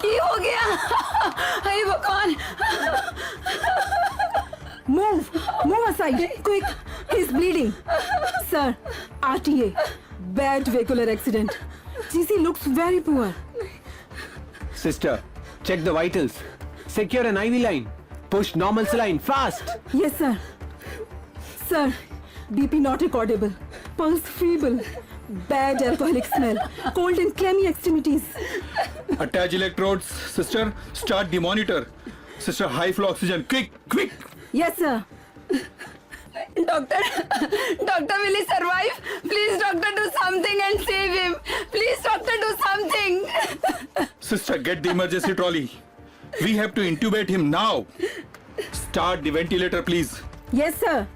की हो गया? हे भगवान! Move aside, quick! He's bleeding. Sir, RTA, bad vehicular accident. GC looks very poor. Sister, check the vitals. Secure an IV line. Push normal saline fast. Yes, sir. Sir, BP not recordable. Pulse feeble. Bad alcoholic smell. Cold and clammy extremities. Attach electrodes. Sister, start the monitor. Sister, high flow oxygen. Quick, quick. Yes, sir. Doctor, will he survive? Please, doctor, do something and save him. Please, doctor, do something. Sister, get the emergency trolley. We have to intubate him now. Start the ventilator, please. Yes, sir.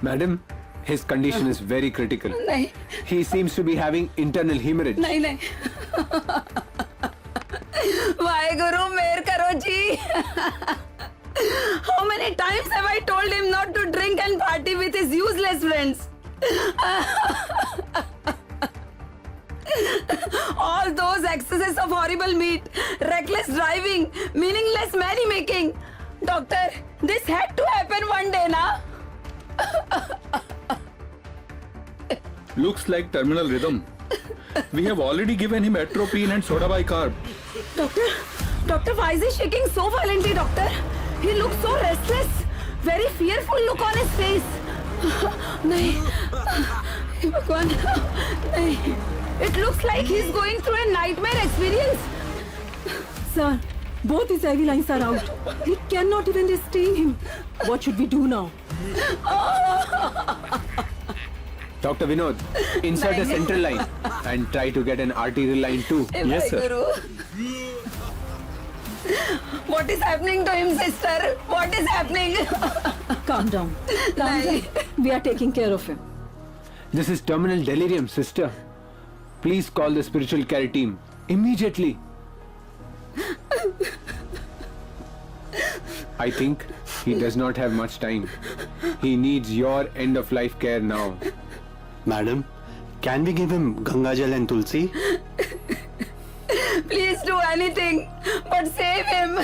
Madam, his condition is very critical. नहीं, He seems to be having internal hemorrhage. नहीं, नहीं. वाहेगुरु मेहर करो जी. How many times have I told him not to drink and party with his useless friends? All those excesses of horrible meat, reckless driving, meaningless merrymaking. Doctor, this had to happen one day, na? Looks like terminal rhythm. We have already given him atropine and soda bicarb. Doctor, why is he shaking so violently, doctor? He looks so restless. Very fearful look on his face. नहीं, हे भगवान, नहीं. It looks like he's going through a nightmare experience. Sir, both his IV lines are out. We cannot even restrain him. What should we do now? Dr. Vinod, insert a central line and try to get an arterial line too. Yes, sir. Guru. What is happening to him, sister? What is happening? Calm down. Calm down. We are taking care of him. This is terminal delirium, sister. Please call the spiritual care team immediately. I think he does not have much time. He needs your end of life care now. Madam, can we give him Gangajal and Tulsi? Please do anything, but save him.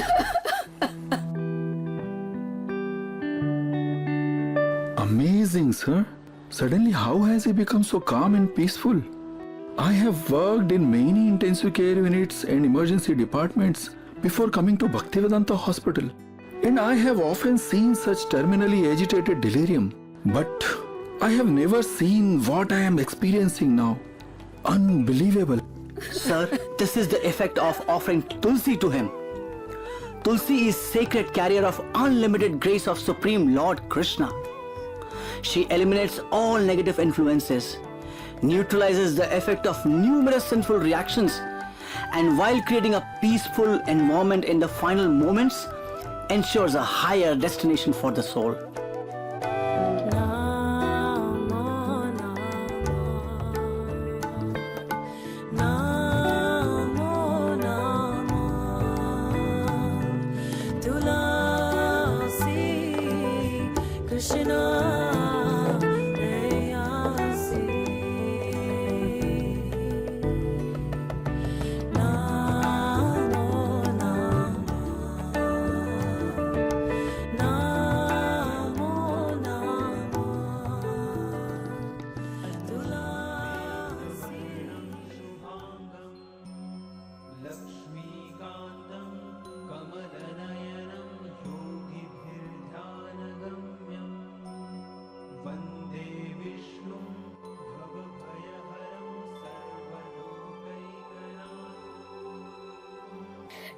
Amazing, sir. Suddenly, how has he become so calm and peaceful? I have worked in many intensive care units and emergency departments before coming to Bhaktivedanta Hospital. And I have often seen such terminally agitated delirium. But I have never seen what I am experiencing now. Unbelievable. Sir, this is the effect of offering Tulsi to him. Tulsi is sacred carrier of unlimited grace of Supreme Lord Krishna. She eliminates all negative influences, neutralizes the effect of numerous sinful reactions, and while creating a peaceful environment in the final moments, ensures a higher destination for the soul.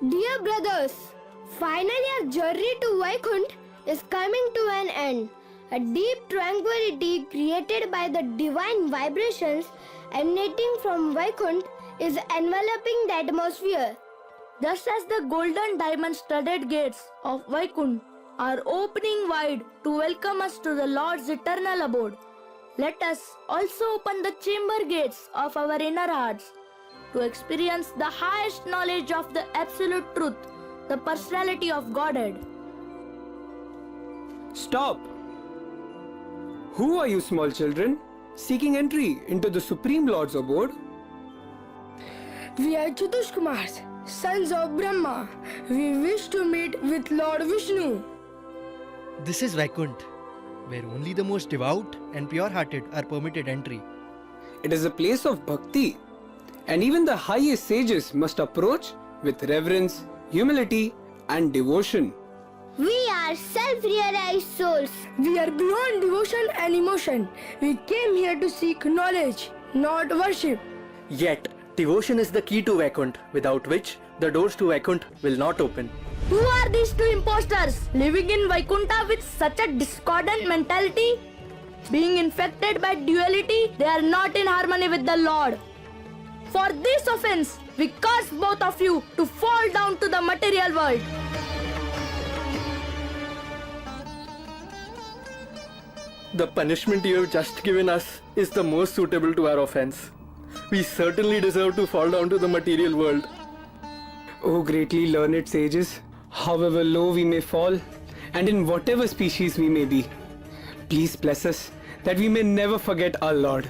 Dear brothers, finally our journey to Vaikunth is coming to an end. A deep tranquility created by the divine vibrations emanating from Vaikunth is enveloping the atmosphere. Just as the golden diamond-studded gates of Vaikunth are opening wide to welcome us to the Lord's eternal abode, let us also open the chamber gates of our inner hearts to experience the highest knowledge of the absolute truth, the personality of Godhead. Stop! Who are you, small children, seeking entry into the Supreme Lord's abode? We are Chatush Kumars, sons of Brahma, we wish to meet with Lord Vishnu. This is Vaikunt, where only the most devout and pure-hearted are permitted entry. It is a place of bhakti, and even the highest sages must approach with reverence, humility, and devotion. We are self-realized souls. We are beyond devotion and emotion. We came here to seek knowledge, not worship. Yet, devotion is the key to Vaikunt, without which the doors to Vaikunt will not open. Who are these two impostors living in Vaikunta with such a discordant mentality? Being infected by duality, they are not in harmony with the Lord. For this offense, we curse both of you to fall down to the material world. The punishment you have just given us is the most suitable to our offense. We certainly deserve to fall down to the material world. O greatly learned sages, however low we may fall, and in whatever species we may be, please bless us that we may never forget our Lord.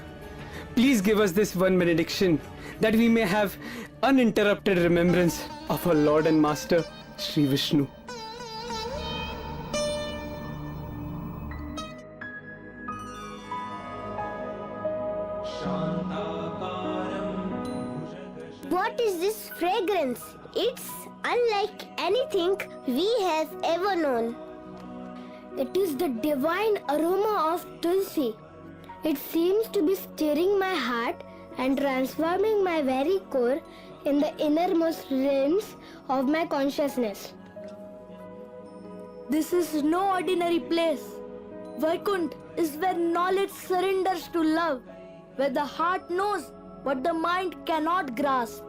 Please give us this one benediction that we may have uninterrupted remembrance of our Lord and Master, Sri Vishnu. What is this fragrance? It's unlike anything we have ever known. It is the divine aroma of Tulsi. It seems to be stirring my heart and transforming my very core in the innermost realms of my consciousness. This is no ordinary place. Vaikunt is where knowledge surrenders to love, where the heart knows what the mind cannot grasp.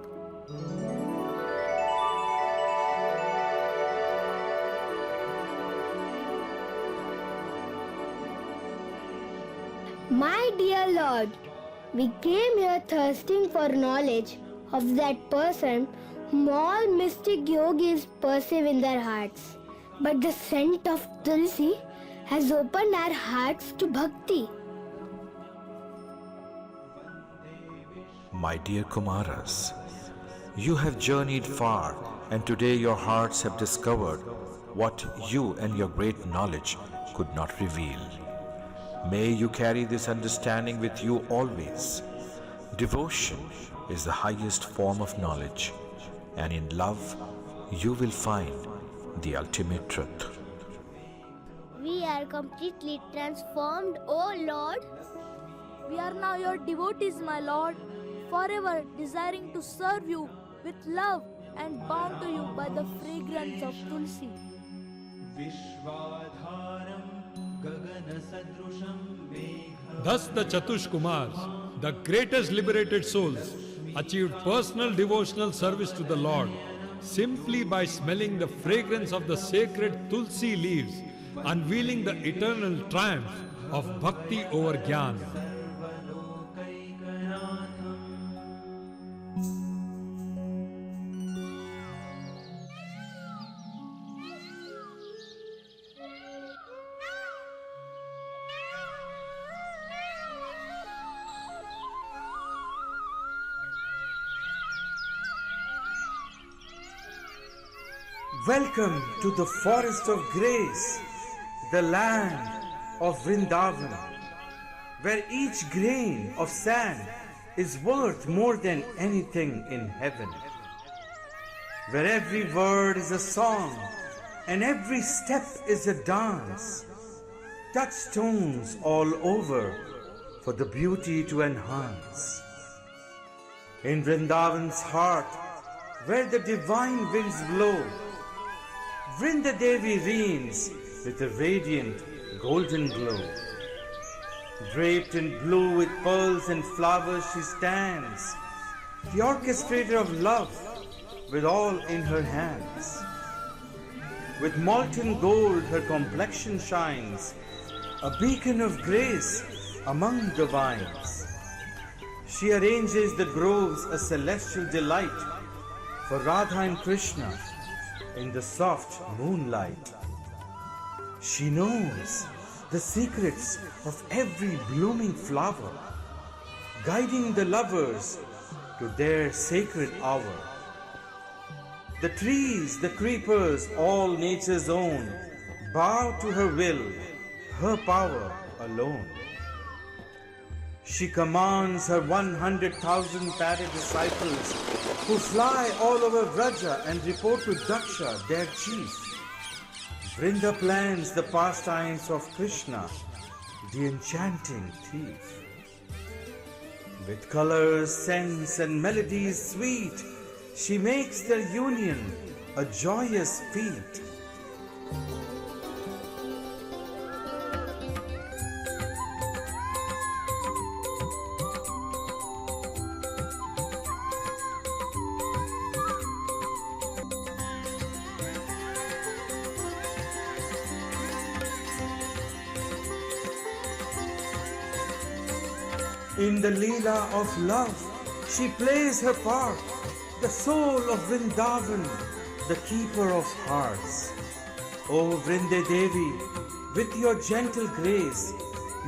My dear Lord, we came here thirsting for knowledge of that person whom all mystic yogis perceive in their hearts. But the scent of Tulsi has opened our hearts to bhakti. My dear Kumaras, you have journeyed far, and today your hearts have discovered what you and your great knowledge could not reveal. May you carry this understanding with you always. Devotion is the highest form of knowledge, and in love you will find the ultimate truth. We are completely transformed, O Lord. We are now your devotees, my Lord, forever desiring to serve you with love and bound to you by the fragrance of Tulsi. Thus the Chatush Kumars, the greatest liberated souls, achieved personal devotional service to the Lord simply by smelling the fragrance of the sacred Tulsi leaves, unveiling the eternal triumph of Bhakti over Jnana. Welcome to the forest of grace, the land of Vrindavan, where each grain of sand is worth more than anything in heaven, where every word is a song and every step is a dance, touchstones all over for the beauty to enhance. In Vrindavan's heart, where the divine winds blow, Vrinda Devi reigns with a radiant golden glow. Draped in blue with pearls and flowers she stands, the orchestrator of love with all in her hands. With molten gold her complexion shines, a beacon of grace among the vines. She arranges the groves a celestial delight for Radha and Krishna in the soft moonlight. She knows the secrets of every blooming flower, guiding the lovers to their sacred hour. The trees, the creepers, all nature's own, bow to her will, her power alone. She commands her 100,000 padded disciples who fly all over Vraja and report to Daksha, their chief. Vrinda plans the pastimes of Krishna, the enchanting thief. With colors, scents, and melodies sweet, she makes their union a joyous feat. In the Leela of love, she plays her part, the soul of Vrindavan, the keeper of hearts. O Vrinde Devi, with your gentle grace,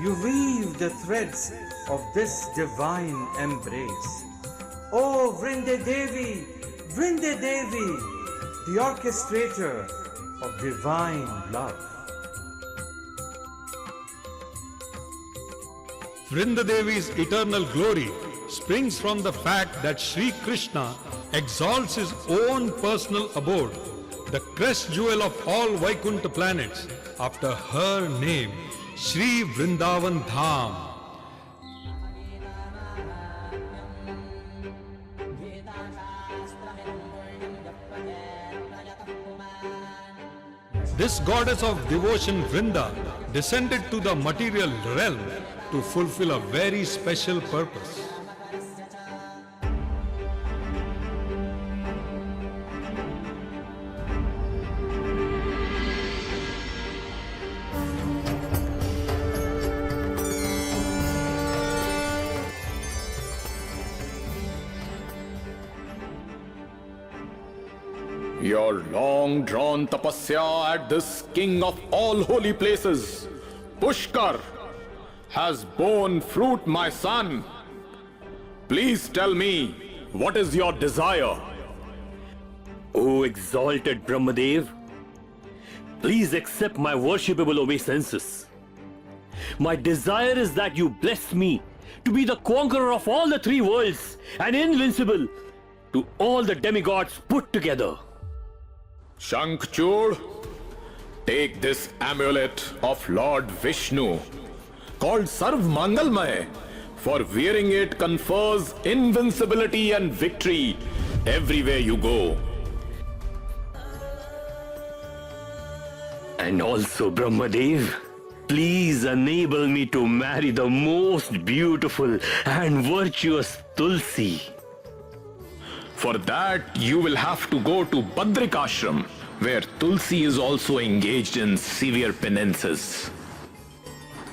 you weave the threads of this divine embrace. O Vrinde Devi, the orchestrator of divine love. Vrindadevi's eternal glory springs from the fact that Sri Krishna exalts his own personal abode, the crest jewel of all Vaikuntha planets, after her name, Sri Vrindavan Dham. This goddess of devotion Vrinda descended to the material realm to fulfill a very special purpose. Your long-drawn tapasya at this king of all holy places, Pushkar, has borne fruit, my son. Please tell me, what is your desire? O exalted Brahmadev, please accept my worshipable obeisances. My desire is that you bless me to be the conqueror of all the three worlds and invincible to all the demigods put together. Shankchud, take this amulet of Lord Vishnu, called Sarv Mangalmay, for wearing it confers invincibility and victory everywhere you go. And also, Brahmadev, please enable me to marry the most beautiful and virtuous Tulsi. For that, you will have to go to Badrik Ashram, where Tulsi is also engaged in severe penances.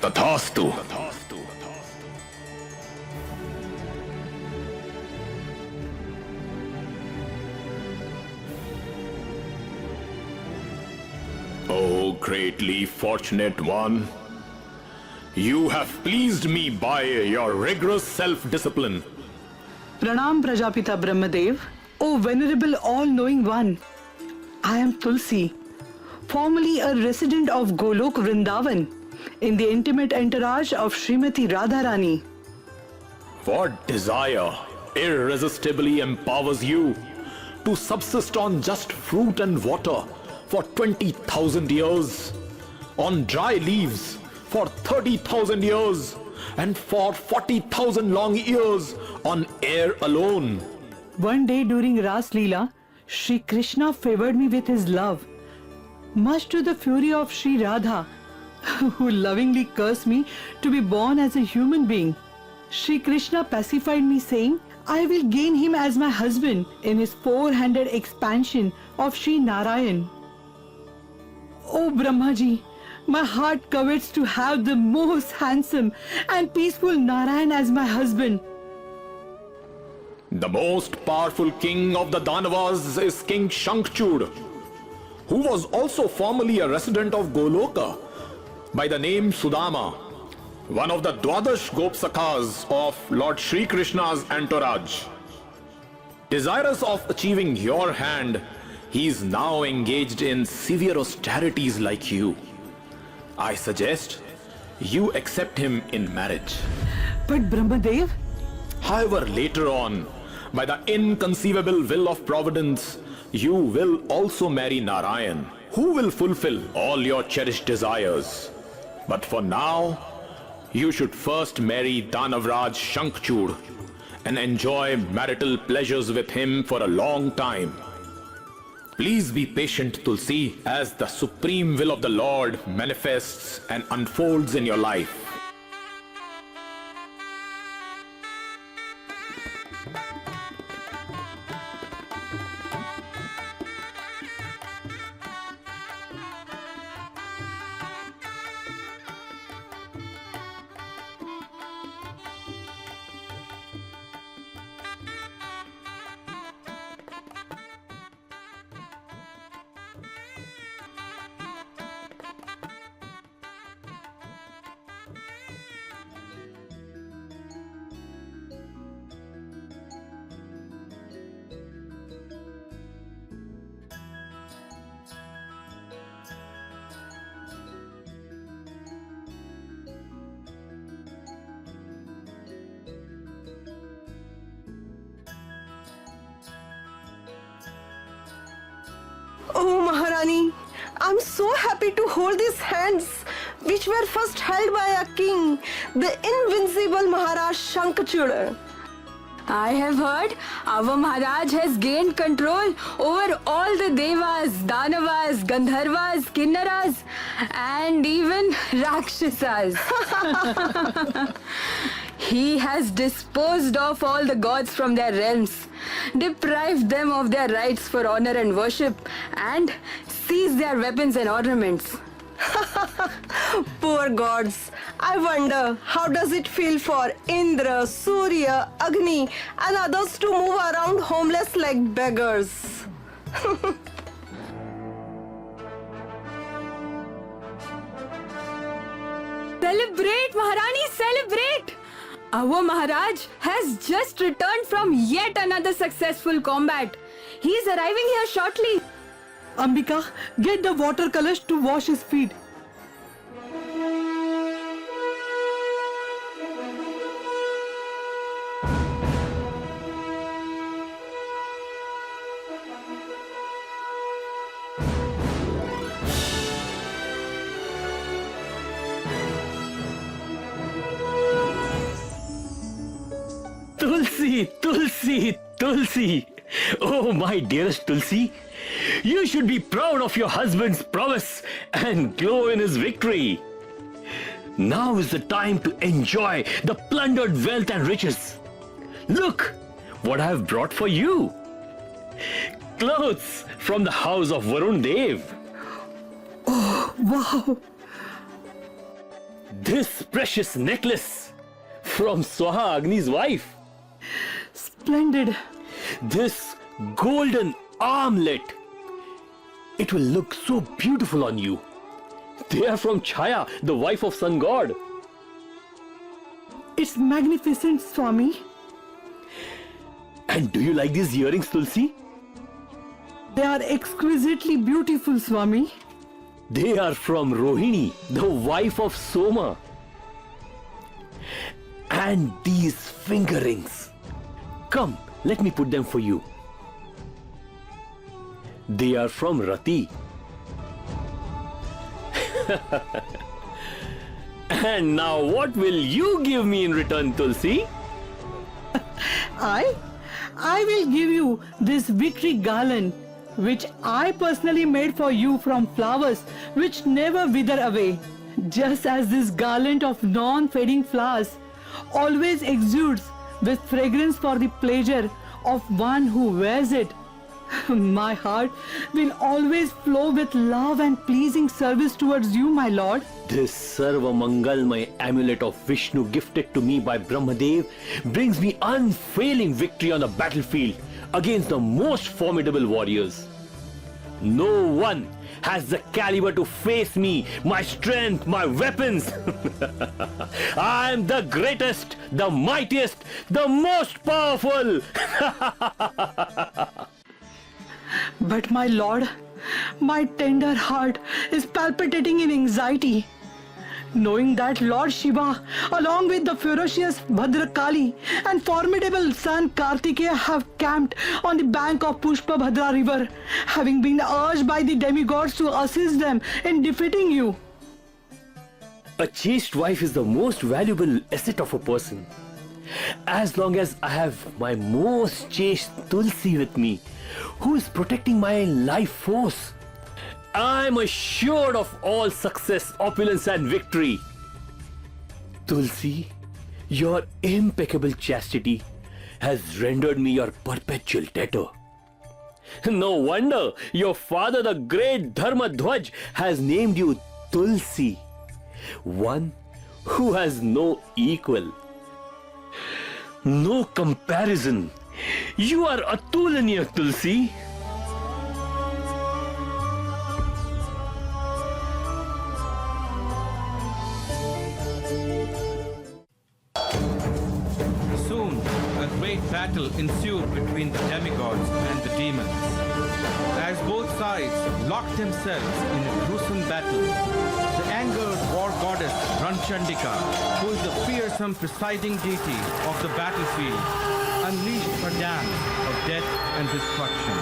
Tathastu. O greatly fortunate one, you have pleased me by your rigorous self-discipline. Pranam Prajapita Brahmadev, O venerable all-knowing one. I am Tulsi, formerly a resident of Golok Vrindavan, in the intimate entourage of Srimati Radharani. What desire irresistibly empowers you to subsist on just fruit and water for 20,000 years, on dry leaves for 30,000 years, and for 40,000 long years on air alone? One day during Ras Leela, Shri Krishna favored me with his love, much to the fury of Shri Radha, who lovingly cursed me to be born as a human being. Shri Krishna pacified me, saying, I will gain him as my husband in his four-handed expansion of Shri Narayan. Oh Brahmaji, my heart covets to have the most handsome and peaceful Narayan as my husband. The most powerful king of the Danavas is King Shankchud, who was also formerly a resident of Goloka by the name Sudama, one of the Dwadash Gopsakhas of Lord Shri Krishna's entourage. Desirous of achieving your hand, He is now engaged in severe austerities like you. I suggest you accept him in marriage. But Brahmadev, However, later on, by the inconceivable will of Providence, you will also marry Narayan, who will fulfill all your cherished desires. But for now, you should first marry Danavraj Shankchud and enjoy marital pleasures with him for a long time. Please be patient, Tulsi, as the supreme will of the Lord manifests and unfolds in your life. Oh, Maharani, I'm so happy to hold these hands, which were first held by a king, the invincible Maharaj Shankchud. I have heard our Maharaj has gained control over all the Devas, Danavas, Gandharvas, Kinnaras, and even Rakshasas. He has disposed of all the gods from their realms, deprived them of their rights for honor and worship, and seized their weapons and ornaments. Poor gods. I wonder how does it feel for Indra, Surya, Agni and others to move around homeless like beggars. Celebrate, Maharani, celebrate! Our Maharaj has just returned from yet another successful combat. He is arriving here shortly. Ambika, get the watercolors to wash his feet. Tulsi, Tulsi, Tulsi. Oh, my dearest Tulsi. You should be proud of your husband's prowess and glow in his victory. Now is the time to enjoy the plundered wealth and riches. Look what I have brought for you. Clothes from the house of Varun Dev. Oh, wow. This precious necklace from Swaha Agni's wife. Splendid. This golden armlet. It will look so beautiful on you. They are from Chaya, the wife of Sun God. It's magnificent, Swami. And do you like these earrings, Tulsi? They are exquisitely beautiful, Swami. They are from Rohini, the wife of Soma. And these finger rings. Come, let me put them for you. They are from Rati. And now what will you give me in return, Tulsi? I will give you this victory garland, which I personally made for you from flowers which never wither away. Just as this garland of non-fading flowers always exudes with fragrance for the pleasure of one who wears it. My heart will always flow with love and pleasing service towards you, my lord. This Sarva Mangalmay amulet of Vishnu gifted to me by Brahmadev brings me unfailing victory on the battlefield against the most formidable warriors. No one has the caliber to face me, my strength, my weapons. I am the greatest, the mightiest, the most powerful. But my lord, my tender heart is palpitating in anxiety, knowing that Lord Shiva, along with the ferocious Bhadrakali and formidable son Kartikeya, have camped on the bank of Pushpabhadra river, having been urged by the demigods to assist them in defeating you. A chaste wife is the most valuable asset of a person. As long as I have my most chaste Tulsi with me, who is protecting my life force, I am assured of all success, opulence and victory. Tulsi, your impeccable chastity has rendered me your perpetual debtor. No wonder your father, the great Dharmadhwaj, has named you Tulsi, one who has no equal, no comparison. You are Atulaniya, Tulsi. Soon, a great battle ensued between the demigods and the demons. As both sides locked themselves in a gruesome battle, the angered war goddess Ranchandika, who is the fearsome presiding deity of the battlefield, unleashed her dance of death and destruction.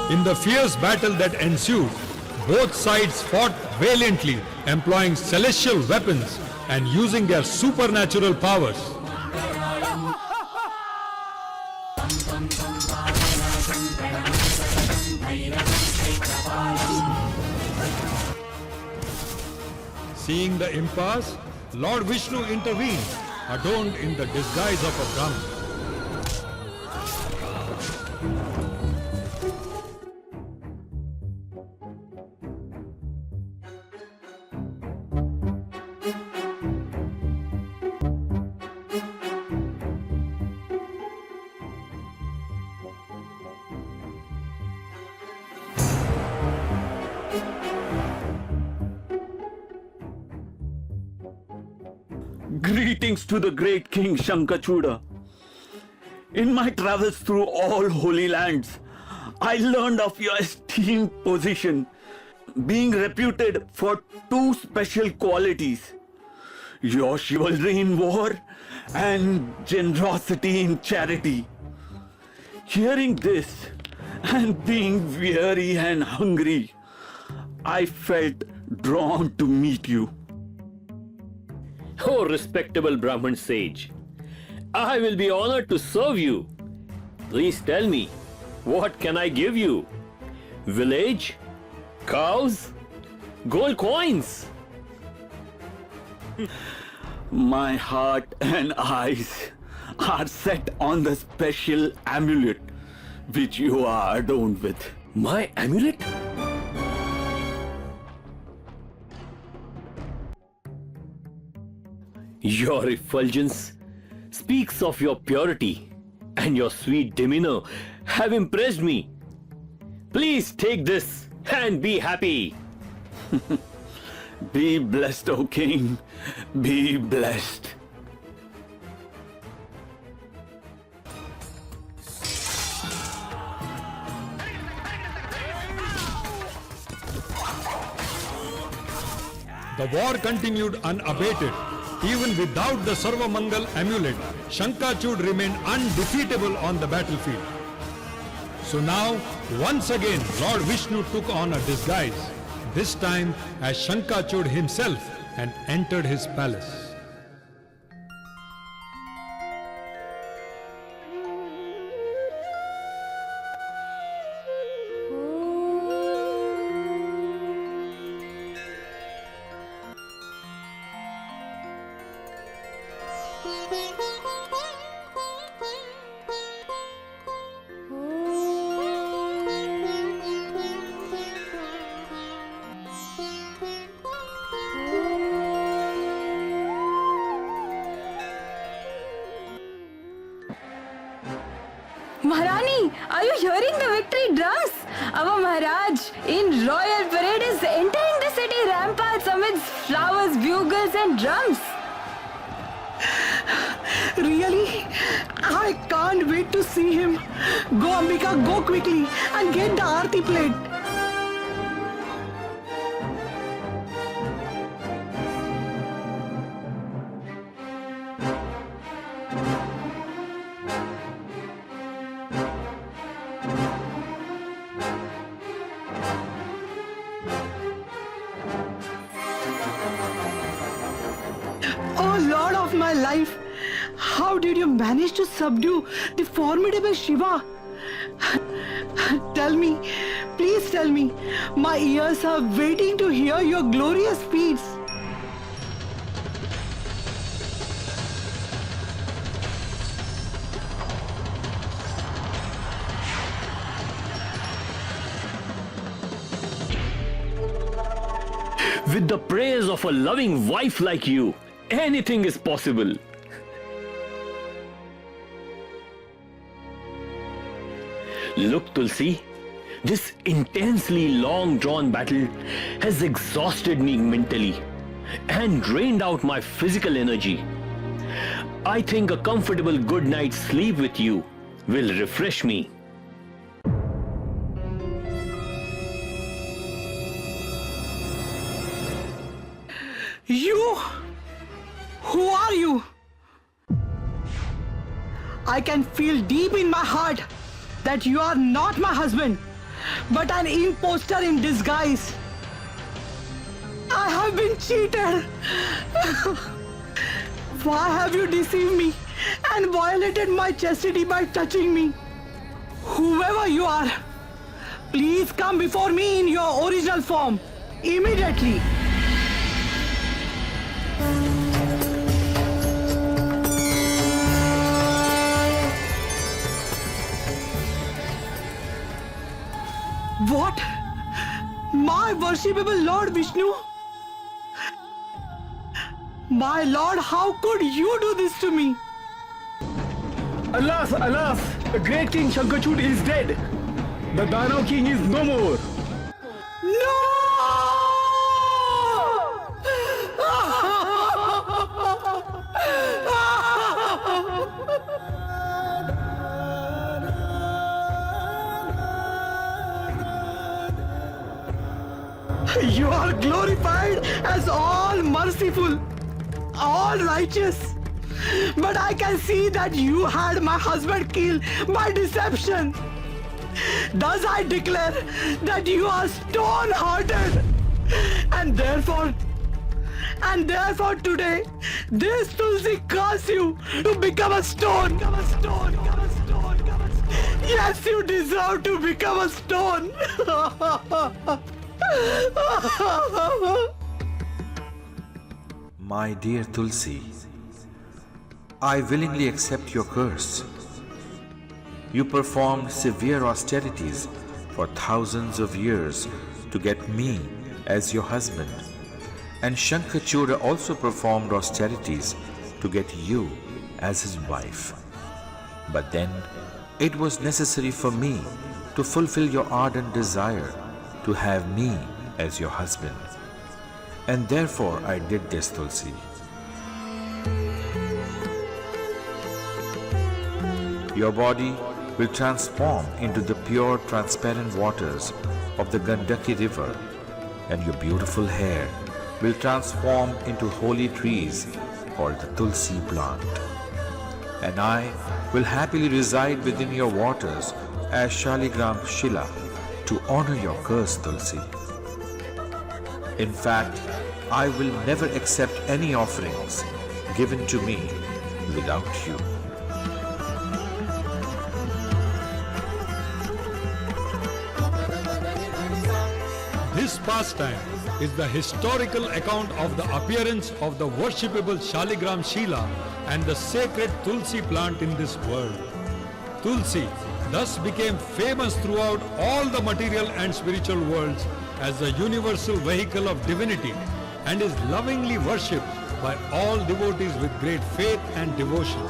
In the fierce battle that ensued, both sides fought valiantly, employing celestial weapons and using their supernatural powers. Seeing the impasse, Lord Vishnu intervened, adorned in the disguise of a Brahmin. Greetings to the great King Shankachuda. In my travels through all holy lands, I learned of your esteemed position, being reputed for two special qualities: your chivalry in war and generosity in charity. Hearing this and being weary and hungry, I felt drawn to meet you. Oh, respectable Brahmin sage, I will be honored to serve you. Please tell me, what can I give you? Village? Cows? Gold coins? My heart and eyes are set on the special amulet which you are adorned with. My amulet? Your effulgence speaks of your purity, and your sweet demeanor have impressed me. Please take this and be happy. Be blessed, O King. Be blessed. The war continued unabated. Even without the Sarvamangal amulet, Shankachud remained undefeatable on the battlefield. So now, once again, Lord Vishnu took on a disguise, this time as Shankachud himself, and entered his palace. Maharani, are you hearing the victory drums? Our Maharaj in royal parade is entering the city ramparts amidst flowers, bugles and drums. Really? I can't wait to see him. Go Ambika, go quickly and get the Aarti plate. Oh Lord of my life, how did you manage to subdue the formidable Shiva? Tell me, please tell me, my ears are waiting to hear your glorious feats. With the praise of a loving wife like you, anything is possible. Look, Tulsi, this intensely long-drawn battle has exhausted me mentally and drained out my physical energy. I think a comfortable good night's sleep with you will refresh me. You? Who are you? I can feel deep in my heart that you are not my husband, but an impostor in disguise. I have been cheated. Why have you deceived me and violated my chastity by touching me? Whoever you are, please come before me in your original form, immediately. What? My worshipable Lord Vishnu? My Lord, how could you do this to me? Alas, alas, the great King Shankachud is dead. The Danav King is no more. You are glorified as all merciful, all righteous. But I can see that you had my husband killed by deception. Thus I declare that you are stone-hearted. And therefore today, this Tulsi caused you to become a stone. Yes, you deserve to become a stone. My dear Tulsi, I willingly accept your curse. You performed severe austerities for thousands of years to get me as your husband, and Shankachuda also performed austerities to get you as his wife. But then it was necessary for me to fulfill your ardent desire to have me as your husband. And therefore I did this, Tulsi. Your body will transform into the pure transparent waters of the Gandaki river, and your beautiful hair will transform into holy trees called the Tulsi plant. And I will happily reside within your waters as Shaligram Shila to honor your curse, Tulsi. In fact, I will never accept any offerings given to me without you. This pastime is the historical account of the appearance of the worshipable Shaligram Shila and the sacred Tulsi plant in this world. Tulsi thus became famous throughout all the material and spiritual worlds as the universal vehicle of divinity and is lovingly worshipped by all devotees with great faith and devotion.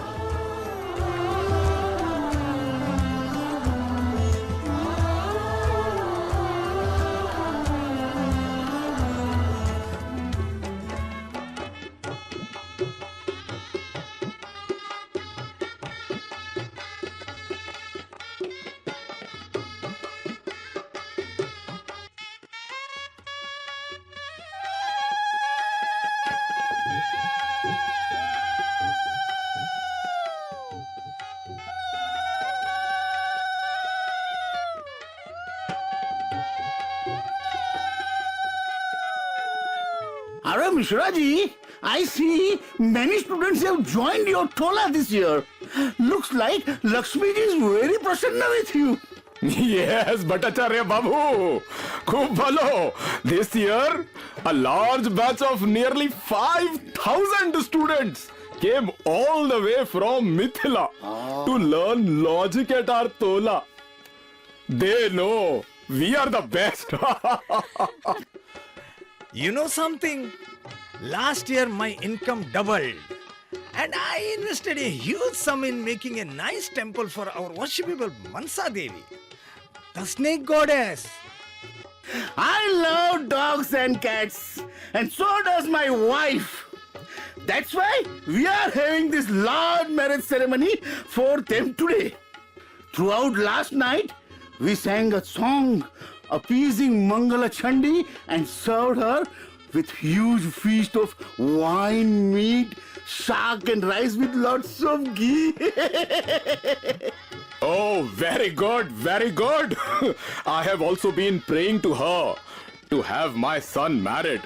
Mishra ji, I see many students have joined your Tola this year. Looks like Lakshmi ji is very prasanna with you. Yes, Bhattacharya Babu. Khub bhalo. This year, a large batch of nearly 5,000 students came all the way from Mithila to learn logic at our Tola. They know we are the best. You know something? Last year my income doubled and I invested a huge sum in making a nice temple for our worshipable Mansa Devi, the snake goddess. I love dogs and cats, and so does my wife. That's why we are having this large marriage ceremony for them today. Throughout last night, we sang a song appeasing Mangala Chandi and served her with huge feast of wine, meat, shark and rice with lots of ghee. Oh, very good, very good. I have also been praying to her to have my son married.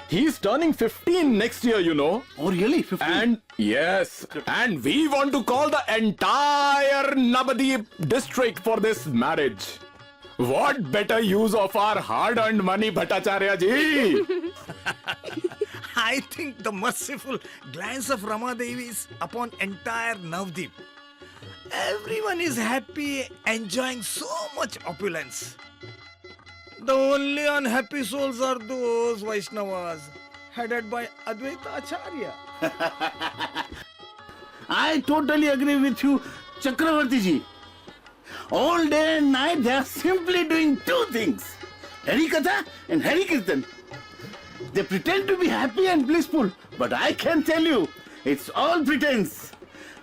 He's turning 15 next year, you know. Oh, really? 15? And yes, and we want to call the entire Navadip district for this marriage. What better use of our hard-earned money, Bhattacharya ji? I think the merciful glance of Rama Devi is upon entire Navdeep. Everyone is happy, enjoying so much opulence. The only unhappy souls are those Vaishnavas headed by Advaita Acharya. I totally agree with you, Chakravarti ji. All day and night they are simply doing two things, Harikatha and Harikirtan. They pretend to be happy and blissful, but I can tell you, it's all pretense.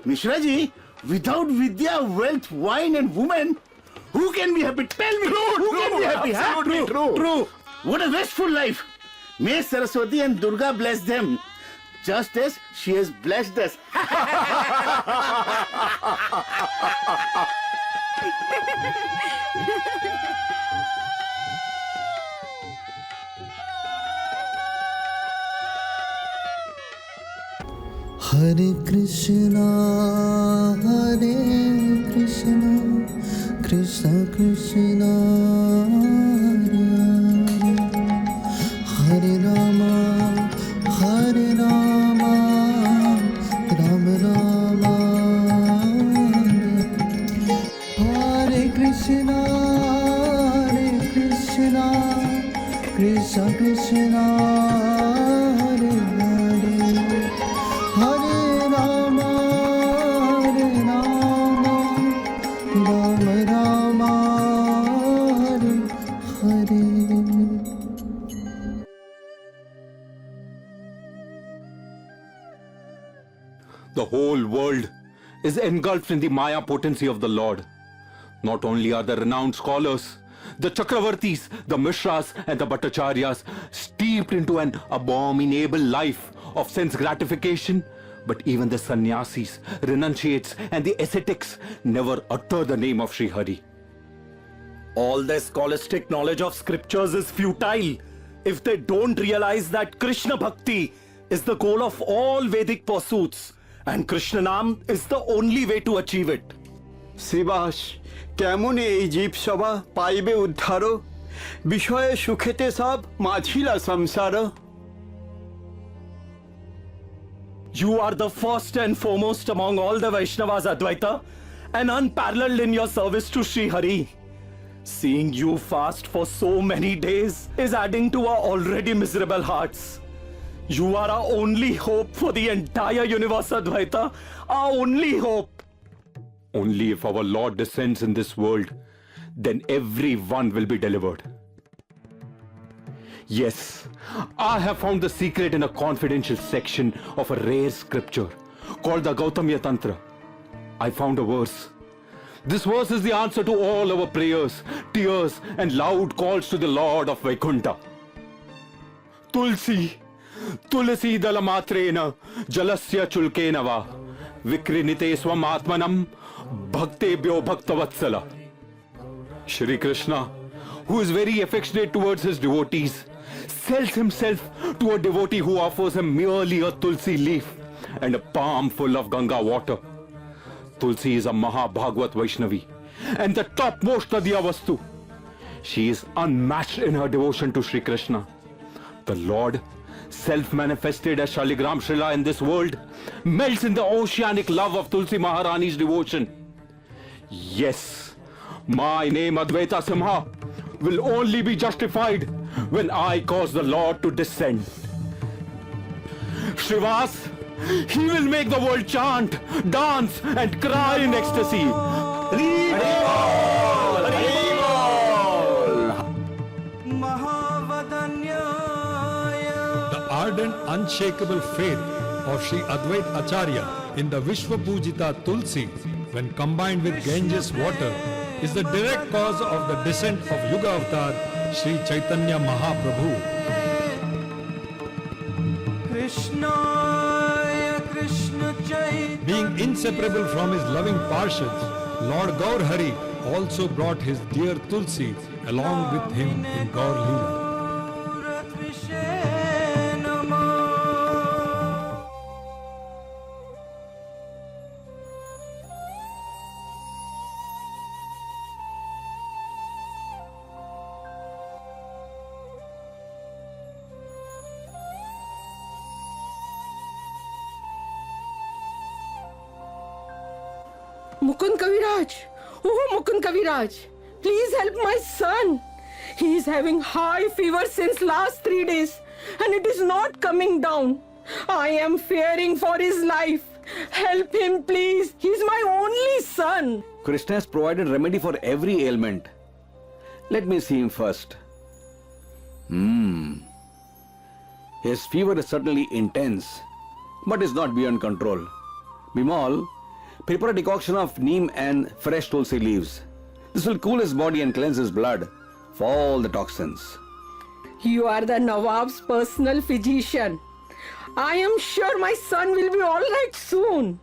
Mishra ji, without Vidya, wealth, wine and women, who can be happy? Tell me, who can be happy? Absolutely true. What a wasteful life. May Saraswati and Durga bless them, just as she has blessed us. Hare Krishna, Krishna Krishna, Hare Rama, Hare Rama, Rama Rama, Hare Krishna, Krishna Krishna, Hare Hare, Hare Rama, Rama Rama, Hare Hare. The whole world is engulfed in the Maya potency of the Lord. Not only are the renowned scholars, the Chakravartis, the Mishras and the Bhattacharyas steeped into an abominable life of sense gratification, but even the sannyasis, renunciates and the ascetics never utter the name of Sri Hari. All their scholastic knowledge of scriptures is futile if they don't realize that Krishna Bhakti is the goal of all Vedic pursuits and Krishna Nam is the only way to achieve it. Shibas কেমন এই জীব সভা পাইবে উদ্ধার বিষয়ে সুখেতে সব মাছিলা সংসার You are the first and foremost among all the Vaishnavas, Advaita, and unparalleled in your service to Sri Hari. Seeing you fast for so many days is adding to our already miserable hearts. You are our only hope for the entire universe, Advaita. Our only hope. Only if our Lord descends in this world, then everyone will be delivered. Yes, I have found the secret in a confidential section of a rare scripture called the Gautamya Tantra. I found a verse. This verse is the answer to all our prayers, tears and loud calls to the Lord of Vaikuntha. Tulsi, Tulsi dalamatrena jalasya chulkena va vikrinite swam atmanam bhaktebhyo bhaktavatsala. Shri Krishna, who is very affectionate towards his devotees, sells himself to a devotee who offers him merely a tulsi leaf and a palm full of Ganga water. Tulsi is a Mahabhagwat Vaishnavi and the topmost Nadya Vastu. She is unmatched in her devotion to Sri Krishna. The Lord, self-manifested as Shaligram Srila in this world, melts in the oceanic love of Tulsi Maharani's devotion. Yes, my name Advaita Simha will only be justified when I cause the Lord to descend. Srivas, he will make the world chant, dance and cry in ecstasy. The ardent, unshakable faith of Sri Advait Acharya in the Vishwa Pujita Tulsi, when combined with Ganges water, is the direct cause of the descent of Yuga Avatar Sri Chaitanya Mahaprabhu. Being inseparable from his loving Parshads, Lord Gaur Hari also brought his dear Tulsi along with him in Gaur Leela. Mukund Kaviraj! Oh, Mukund Kaviraj! Please help my son! He is having high fever since last 3 days and it is not coming down. I am fearing for his life. Help him, please. He is my only son. Krishna has provided remedy for every ailment. Let me see him first. His fever is certainly intense, but is not beyond control. Bimal, prepare a decoction of neem and fresh tulsi leaves. This will cool his body and cleanse his blood for all the toxins. You are the Nawab's personal physician. I am sure my son will be all right soon.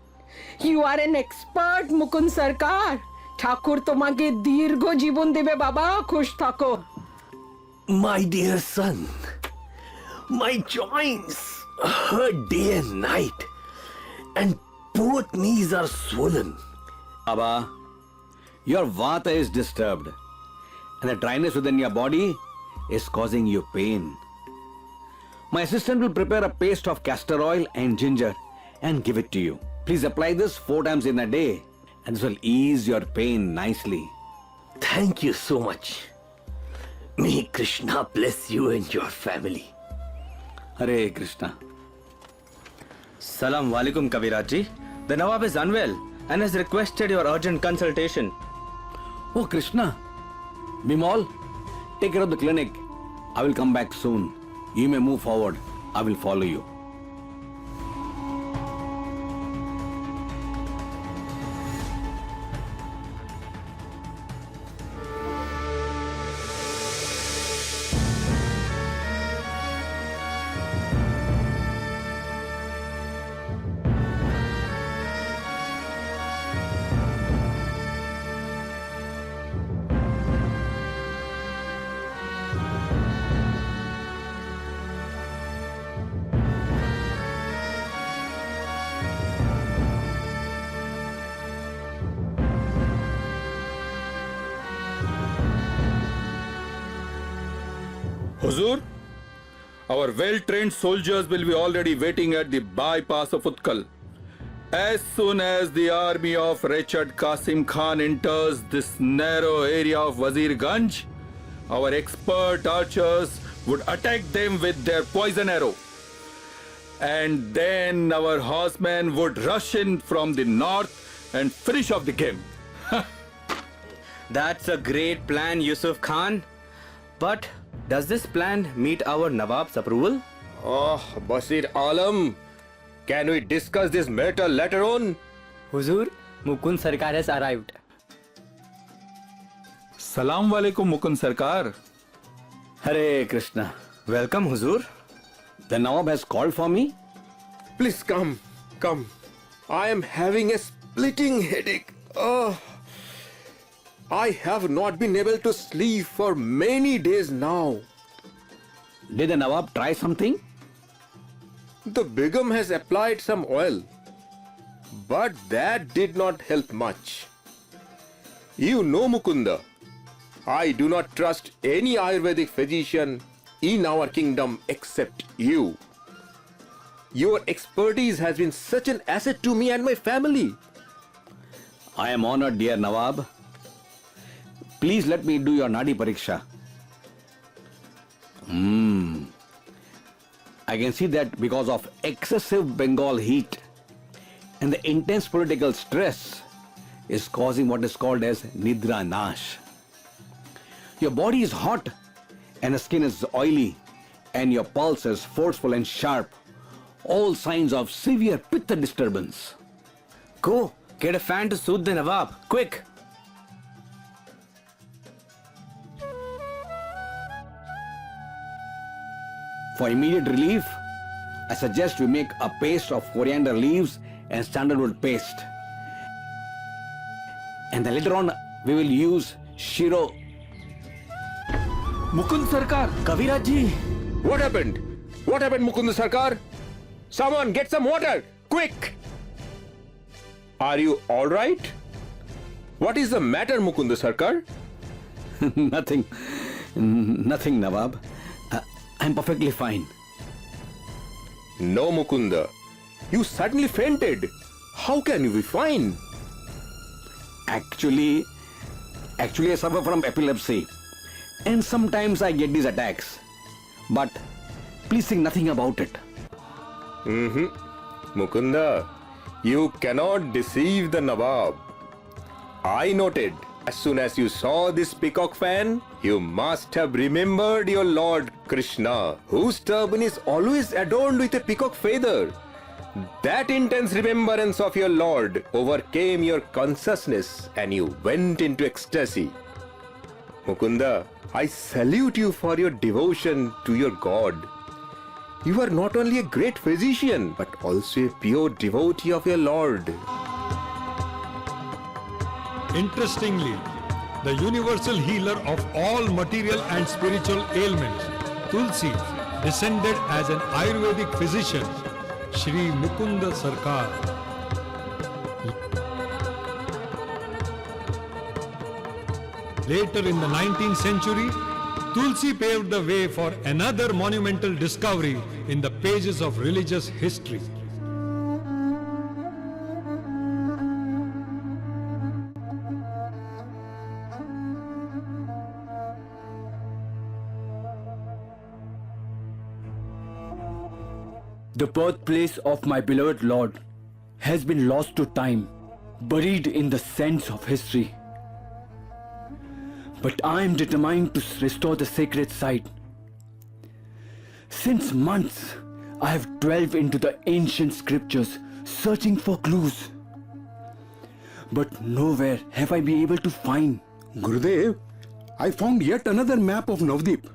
You are an expert, Mukund Sarkar. ঠাকুর তোমাকে দীর্ঘ জীবন দেবে বাবা, খুশ থাকো। My dear son, my joints hurt day and night, and both knees are swollen. Baba, your vata is disturbed, and the dryness within your body is causing you pain. My assistant will prepare a paste of castor oil and ginger and give it to you. Please apply this 4 times in a day, and this will ease your pain nicely. Thank you so much. May Krishna bless you and your family. Hare Krishna. Salam Walaikum Kaviraj ji. The Nawab is unwell and has requested your urgent consultation. Oh Krishna. Bimal, take care of the clinic. I will come back soon. You may move forward. I will follow you. Huzur, our well-trained soldiers will be already waiting at the bypass of Utkal. As soon as the army of wretched Qasim Khan enters this narrow area of Wazirganj, our expert archers would attack them with their poison arrow. And then our horsemen would rush in from the north and finish off the game. That's a great plan, Yusuf Khan. But does this plan meet our Nawab's approval? Oh, Basir Alam, can we discuss this matter later on? Huzur, Mukund Sarkar has arrived. Salam Walaikum Mukund Sarkar. Hare Krishna. Welcome, Huzur. The Nawab has called for me? Please come. I am having a splitting headache. Oh, I have not been able to sleep for many days now. Did the Nawab try something? The Begum has applied some oil, but that did not help much. You know, Mukunda, I do not trust any Ayurvedic physician in our kingdom except you. Your expertise has been such an asset to me and my family. I am honored, dear Nawab. Please let me do your Nadi Pariksha. I can see that because of excessive Bengal heat and the intense political stress is causing what is called as Nidra Nash. Your body is hot and the skin is oily and your pulse is forceful and sharp. All signs of severe pitta disturbance. Go, get a fan to soothe the Nawab, quick! For immediate relief, I suggest we make a paste of coriander leaves and sandalwood paste. And then later on, we will use Shiro. Mukund Sarkar! Kaviraj ji! What happened? What happened, Mukund Sarkar? Someone get some water! Quick! Are you alright? What is the matter, Mukund Sarkar? Nothing. Nothing, Nawab. I'm perfectly fine. No, Mukunda. You suddenly fainted. How can you be fine? Actually, I suffer from epilepsy. And sometimes I get these attacks. But please think nothing about it. Mukunda, you cannot deceive the Nawab. I noted, as soon as you saw this peacock fan, you must have remembered your Lord Krishna, whose turban is always adorned with a peacock feather. That intense remembrance of your Lord overcame your consciousness and you went into ecstasy. Mukunda, I salute you for your devotion to your God. You are not only a great physician, but also a pure devotee of your Lord. Interestingly, the universal healer of all material and spiritual ailments, Tulsi, descended as an Ayurvedic physician, Shri Mukunda Sarkar. Later in the 19th century, Tulsi paved the way for another monumental discovery in the pages of religious history. The birthplace of my beloved Lord has been lost to time, buried in the sands of history. But I am determined to restore the sacred site. Since months, I have delved into the ancient scriptures, searching for clues. But nowhere have I been able to find. Gurudev, I found yet another map of Navdeep.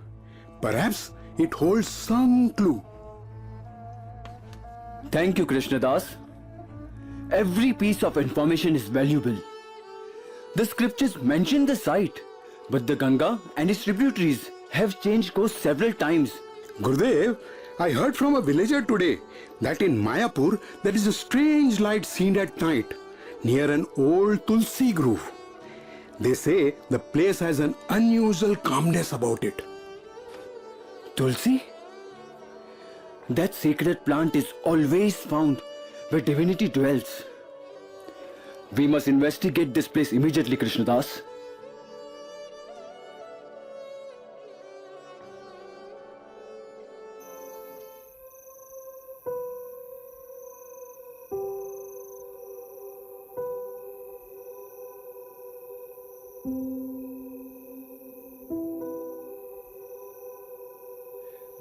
Perhaps it holds some clue. Thank you, Krishnadas. Every piece of information is valuable. The scriptures mention the site, but the Ganga and its tributaries have changed course several times. Gurudev, I heard from a villager today that in Mayapur there is a strange light seen at night near an old Tulsi grove. They say the place has an unusual calmness about it. Tulsi? That sacred plant is always found where divinity dwells. We must investigate this place immediately, Krishnadas.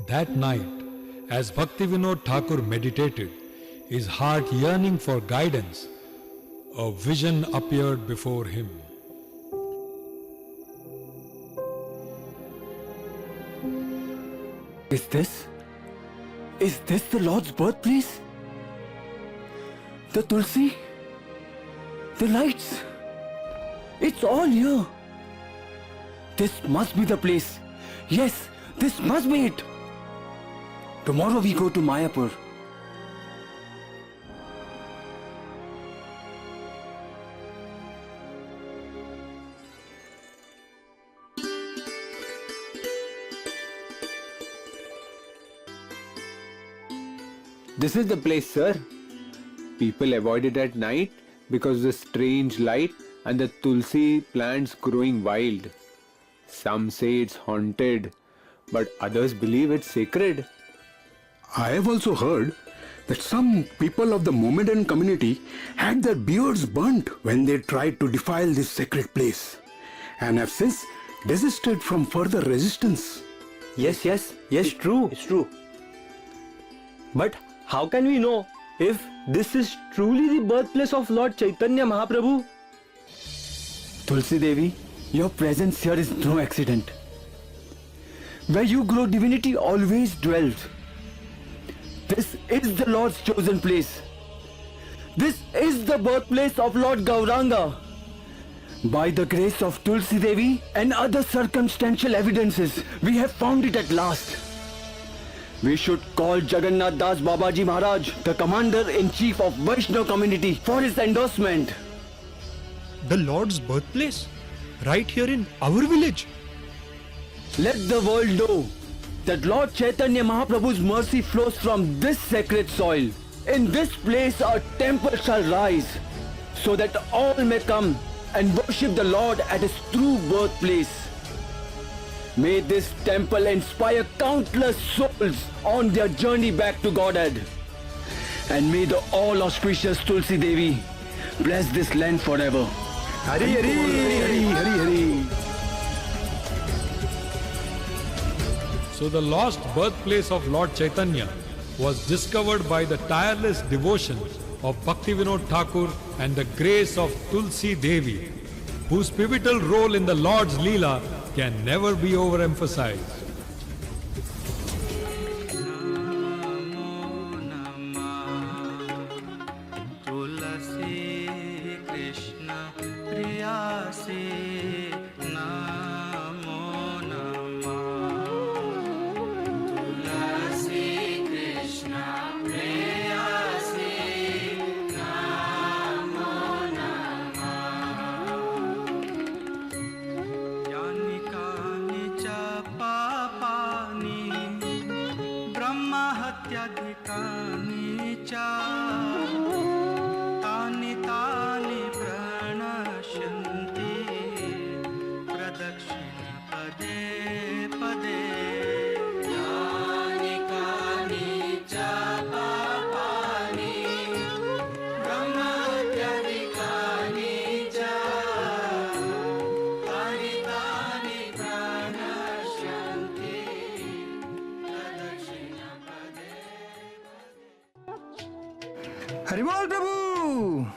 That night, as Bhaktivinoda Thakur meditated, his heart yearning for guidance, a vision appeared before him. Is this the Lord's birthplace? The Tulsi? The lights? It's all here. This must be the place. Yes, this must be it. Tomorrow we go to Mayapur. This is the place, sir. People avoid it at night because of the strange light and the tulsi plants growing wild. Some say it's haunted, but others believe it's sacred. I have also heard that some people of the Mohammedan community had their beards burnt when they tried to defile this sacred place and have since desisted from further resistance. Yes, true. It's true. But how can we know if this is truly the birthplace of Lord Chaitanya Mahaprabhu? Tulsi Devi, your presence here is no accident. Where you grow, divinity always dwells. This is the Lord's chosen place. This is the birthplace of Lord Gauranga. By the grace of Tulsi Devi and other circumstantial evidences, we have found it at last. We should call Jagannath Das Babaji Maharaj, the Commander-in-Chief of Vaishnav community, for his endorsement. The Lord's birthplace? Right here in our village? Let the world know that Lord Chaitanya Mahaprabhu's mercy flows from this sacred soil. In this place a temple shall rise, so that all may come and worship the Lord at his true birthplace. May this temple inspire countless souls on their journey back to Godhead. And may the all-auspicious Tulsi Devi bless this land forever. Hari Hari Hari Hari Hari. So the lost birthplace of Lord Chaitanya was discovered by the tireless devotion of Bhaktivinoda Thakur and the grace of Tulsi Devi, whose pivotal role in the Lord's Leela can never be overemphasized. Haribol Prabhu!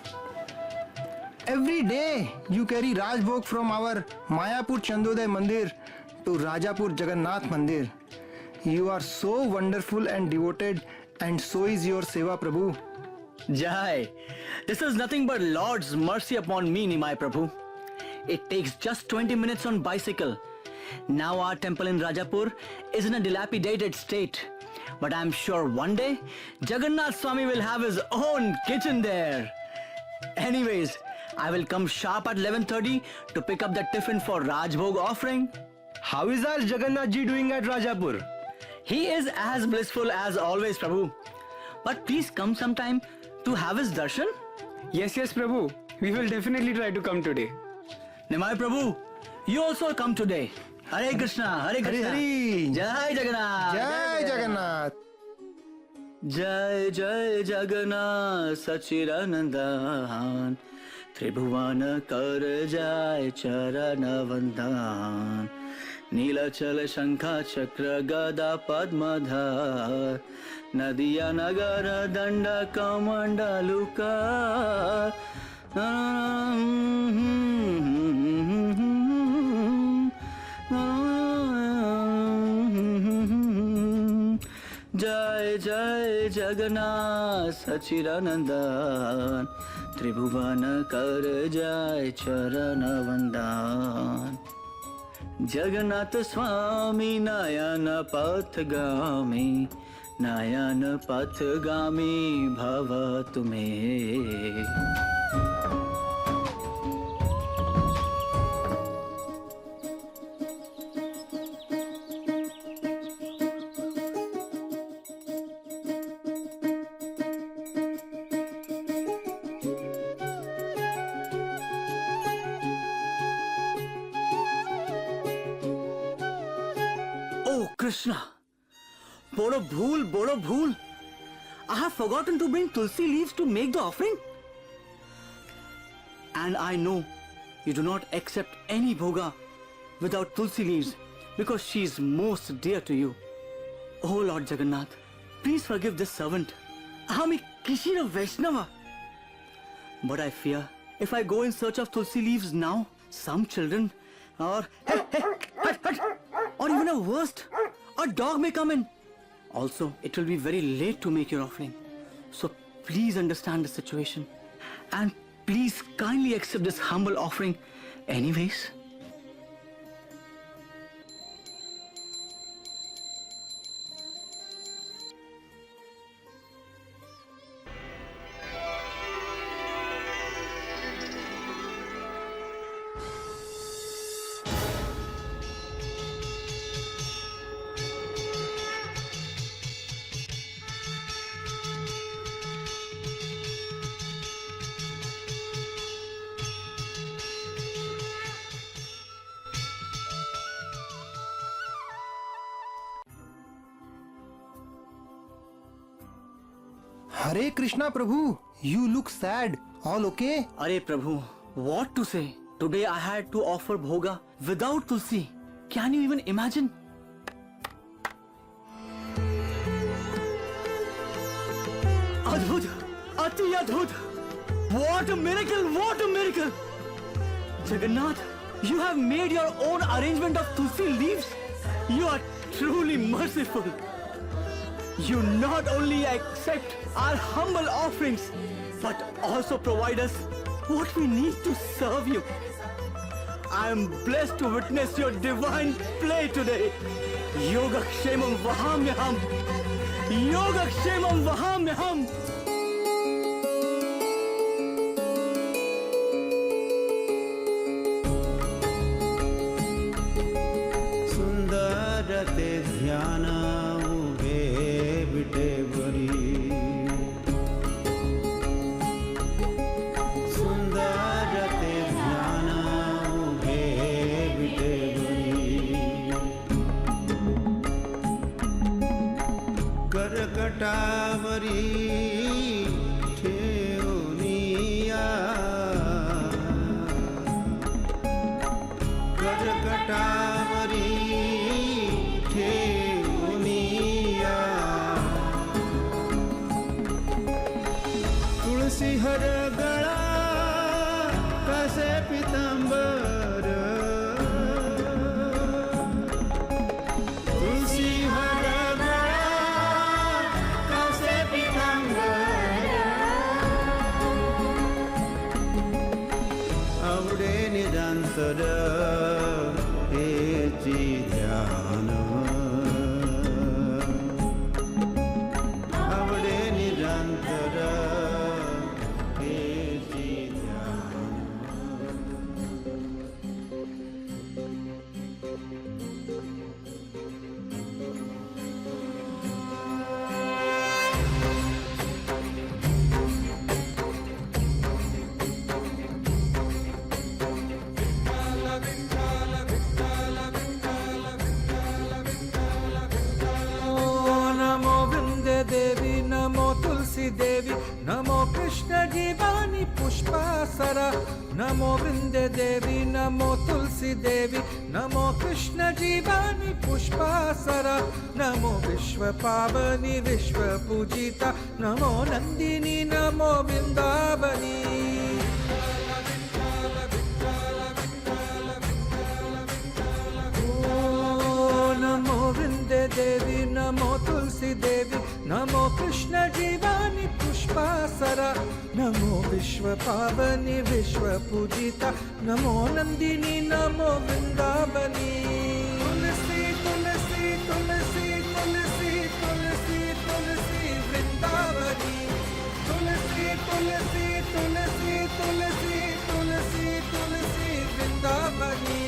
Every day you carry Rajbhog from our Mayapur Chandoday Mandir to Rajapur Jagannath Mandir. You are so wonderful and devoted, and so is your Seva Prabhu. Jai, this is nothing but Lord's mercy upon me, Nimai Prabhu. It takes just 20 minutes on bicycle. Now our temple in Rajapur is in a dilapidated state. But I'm sure one day, Jagannath Swami will have his own kitchen there. Anyways, I will come sharp at 11:30 to pick up the tiffin for Rajbhog offering. How is our Jagannath ji doing at Rajapur? He is as blissful as always, Prabhu. But please come sometime to have his darshan. Yes, Prabhu. We will definitely try to come today. Nimai Prabhu, you also come today. Hare Krishna, Hare Krishna. Hari. Jai Jagannath. Jai Jagannath. Jai Jai Jagannath Sachiranandan Tribhuvana Kar Jai Charana Vandan Neelachal Shankha Chakra Gada Padmadhar Nadiya Nagara Danda Kamanda Luka Jai Jai Jagannath Sachiranandan Tribhuvana Kar Jai Charana Vandan Jagannath Swami Nayana Pathgami नयन पथगामी भव तुम्हें। Oh Krishna, bolo bhool. I have forgotten to bring tulsi leaves to make the offering. And I know you do not accept any bhoga without tulsi leaves because she is most dear to you. Oh Lord Jagannath, please forgive this servant. I am a Kishira Vaishnava. But I fear if I go in search of tulsi leaves now, some children or or even a worst, a dog may come in. Also, it will be very late to make your offering. So please understand the situation. And please kindly accept this humble offering anyways. Hare Krishna Prabhu, you look sad. All okay? Are Prabhu, what to say? Today I had to offer bhoga without tulsi. Can you even imagine? Adbhut! Ati Adbhut! What a miracle! What a miracle! Jagannath, you have made your own arrangement of tulsi leaves. You are truly merciful. You not only accept our humble offerings, but also provide us what we need to serve you. I am blessed to witness your divine play today. Yoga Kshemam Vahamyaham. Yoga Kshemam Vahamyaham. सुंदरते ध्यान उभे बिटे बरी सुंदरते ध्यान उभे बिटे बरी करकटावरी ठेवनिया करकटावरी तुलसी हर गळा कसे पितांबर तुलसी हर गळा कसे पितांबर आवडे निरंतर हेची ध्यान आवडे निरंतर देवी नमो तुलसी देवी नमो कृष्ण जीवानी पुष्पासरा नमो वृंदे देवी नमो तुलसी देवी नमो कृष्ण जीवानी पुष्पासरा नमो विश्व पावनी विश्व पूजिता नमो नंदिनी नमो वृंदावनी नमो वृंदे देवी नमो तुलसी देवी नमो कृष्ण जीवानी पुष्पासरा नमो विश्व पावनी विश्व पूजिता नमो नंदिनी नमो वृंदावनी तुलसी तुलसी तुलसी तुलसी तुलसी तुलसी वृंदावनी तुलसी तुलसी तुलसी तुलसी तुलसी तुलसी Vrindavani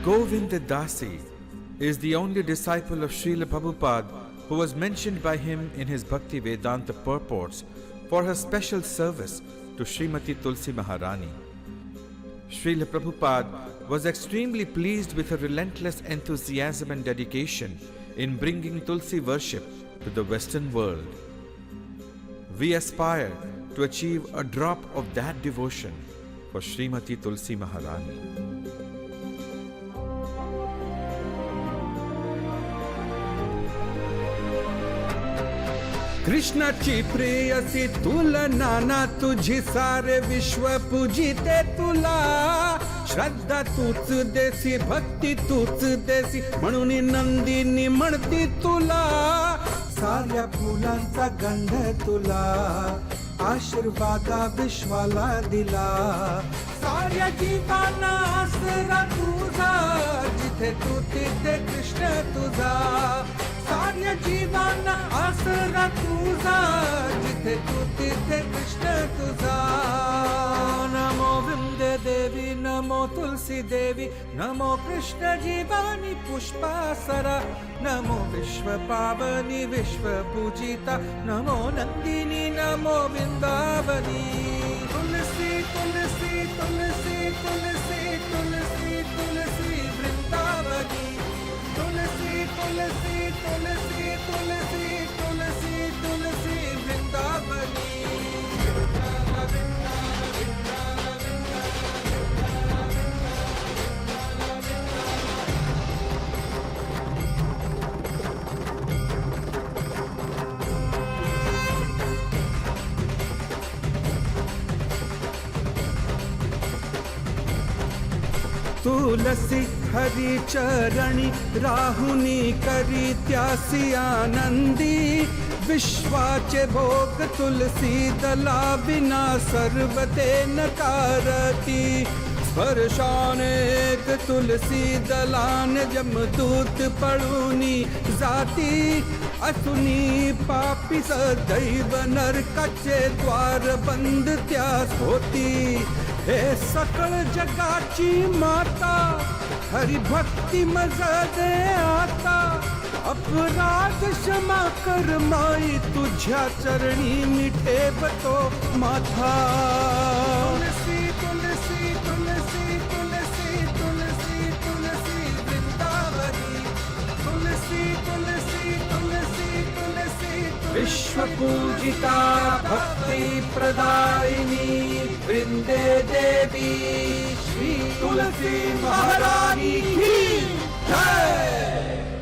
Govinda Dasi is the only disciple of Srila Prabhupada who was mentioned by him in his Bhakti Vedanta purports for her special service to Srimati Tulsi Maharani. Srila Prabhupada was extremely pleased with her relentless enthusiasm and dedication in bringing Tulsi worship to the Western world. We aspire to achieve a drop of that devotion for Srimati Tulsi Maharani. कृष्णाची प्रेयसी तुलना ना तुझी सारे विश्व पूजिते तुला श्रद्धा तूच देसी भक्ती तूच देसी म्हणून नंदिनी म्हणती तुला साऱ्या फुलांचा गंध तुला आशीर्वादा विश्वाला दिला साऱ्या जीवांना आसरा तुझा जिथे तू तिथे कृष्ण तुझा साऱ्या जीवांना आसरा तुझा जिथे तू तिथे कृष्ण तुझा नमो वृंदे देवी नमो तुलसी देवी नमो कृष्ण जीवानी पुष्पासरा नमो विश्व पावनी विश्व पूजिता नमो नंदिनी नमो वृंदावनी तुलसी तुलसी तुलसी तुलसी तुलसी तुलसी वृंदावनी तुलसी तुलसी तुलसी तुलसी तुलसी तुलसी वृंदावनी तुलसी हरि चरणी राहुनी करी त्यासी आनंदी विश्वाचे भोग तुलसी दला विना सर्वते नकारती स्पर्शानेक तुलसी दलान जमदूत पळूनी जाती असुनी पापी सदैव नरकाचे द्वार बंद त्यास होती हे सकळ जगाची माता हरि भक्ती मज दे आता अपराध क्षमा कर माई तुझ्या चरणी मिठे बतो माथा तुलसी तुलसी तुलसी तुलसी तुलसी तुलसी वृंदावनी तुलसी तुलसी तुलसी तुलसी विश्व पूजिता भक्ति प्रदायिनी वृंदे देवी श्री तुलसी महारानी की जय।